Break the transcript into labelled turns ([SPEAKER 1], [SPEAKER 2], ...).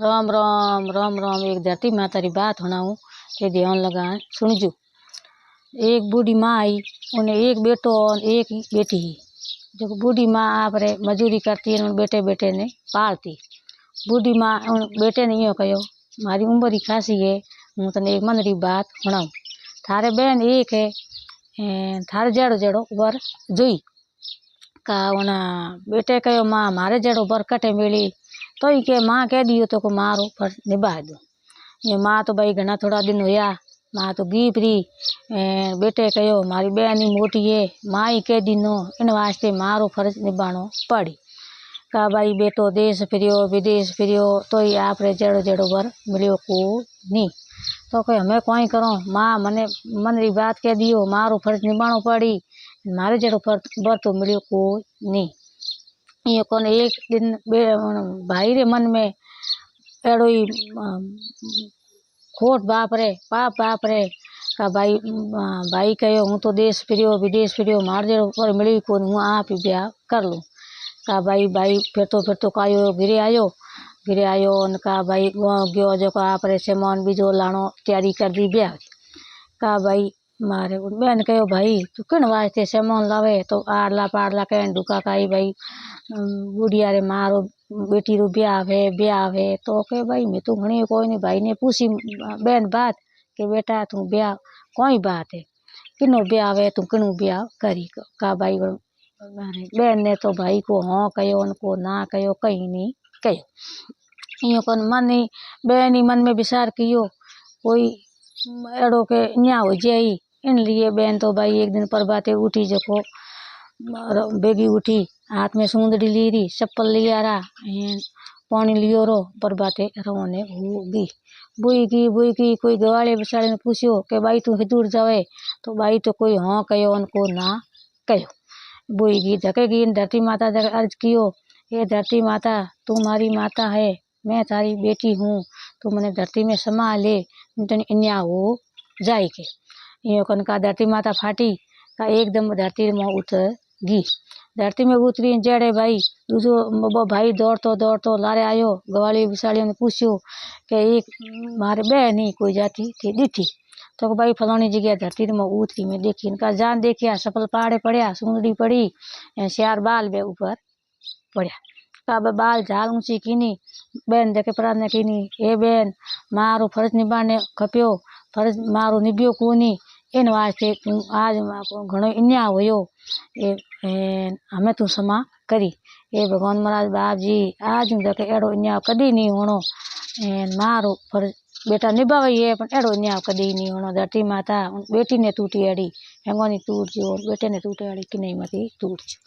[SPEAKER 1] राम राम राम राम। एक धरती माता री बात सुनाऊं ते ध्यान लगा सुनजो। एक बूढ़ी माँ आई, उन्हें एक बेटो और एक बेटी ही। जो बूढ़ी माँ आप रे मजूरी करती है, उन बेटे बेटे ने पालती। बूढ़ी माँ उन बेटे ने यो कहो, मारी उम्र ही खासी है, हूँ तने एक मन री बात सुनाऊं। थारे बहन एक है, थारे जेड़ो जेड़ो वर जोई का उना बेटे कहो, माँ मारे जेड़ो वर कटे मिली तो ही के माँ कह दियो तो को मारो फर्ज निभा दो। ये माँ तो भाई घना थोड़ा दिन होया, माँ तो गीप री। बेटे कहो मारी बहन ही मोटी है, माँ ही कह दिनो, इन वास्ते मारो फर्ज निभानो पड़ी। का भाई बेटो देश फिरियो विदेश फिरियो तो ही आप रे जेड़ो जेड़ो वर मिलियो को नी। तो कहे हमें कोई करो, माँ मने मन री बात कह दियो, मारो फर्ज निभानो पड़ी, मारे जेड़ो वर तो मिलियो को नी। ये कोने एक दिन भाई रे मन में एड़ो ही खोट बाप रे पाप बाप रे का भाई भाई कहो हूँ तो देश फिरियो विदेश फिरियो, मार जेड़ो पर मिली को हूँ आप ही ब्याह कर लूँ। का भाई भाई फिर तो कायो गिरे आयो उनका भाई गयो जो का आप रे सामान बीजो लानो तैयारी कर दी ब्याह का भाई। मारे बहन कहो भाई तू किन वास्ते सामान लावे, तो आड़ला पाड़ला कहन दुका काई भाई बुढ़िया रे मारो बेटी रो ब्याह है। तो के भाई मैं तू घणी कोई नहीं, भाई ने पूछी बहन बात के बेटा तू ब्याह कोई बात है, किनो ब्याह है तू किनु ब्याह करी का भाई। बहन ने तो भाई को हाँ कहो, उनको ना कहो, कहीं नहीं कहो। यो कौन मन ही बहन ही मन में विचार कियो कोई एड़ो के न्या हो जाई। इन लिए बहन तो भाई एक दिन प्रभाते उठी, जको बेगी उठी, हाथ में सूंदड़ी ली रही, चप्पल लिया रहा, पानी लियो रो, प्रभाते रवाने होगी। बुई की कोई गवाले बेचारे ने पूछियो के भाई तू दूर जावे, तो भाई तो कोई हाँ कहो, उनको ना कहो। बुई की धकेगी धरती माता जगह अर्ज कियो, ये धरती माता तू मारी माता है, मैं तारी बेटी हूँ, तू मैंने धरती में समा ले, इन्या हो जाए के। यो कनका धरती माता फाटी का एकदम धरती में उतर गी। धरती में उतरी जड़े भाई दूसरो भाई दौड़तो लारे आयो। गवाली विशाली ने पूछियो कि एक मारे बहन ही कोई जाती थी दिथी, तो भाई फलानी जगह धरती में उतरी में देखी, इनका जान देखिया सफल पहाड़े पड़िया, सुंदरी पड़ी, श्यार बाल बे ऊपर पड़िया। का बाल झाल ऊंची कीनी, बहन देखे प्रार्थना कीनी, हे बहन मारो फर्ज निभाने खप्यो, फर्ज मारो निभ्यो कोनी, इन वास्ते तू आज घणो अन्याय होयो, हमें तू क्षमा करी। हे भगवान महाराज बाप जी आज हूँ देखे एड़ो अन्याय कदी नहीं होनो, मारो फर्ज बेटा निभावे है पण एड़ो अन्याय कदी नहीं होनो। धरती माता बेटी ने टूटी अड़ी हेंगोनी टूट जो, बेटे ने टूटे अड़ी कि नहीं मती टूट जो।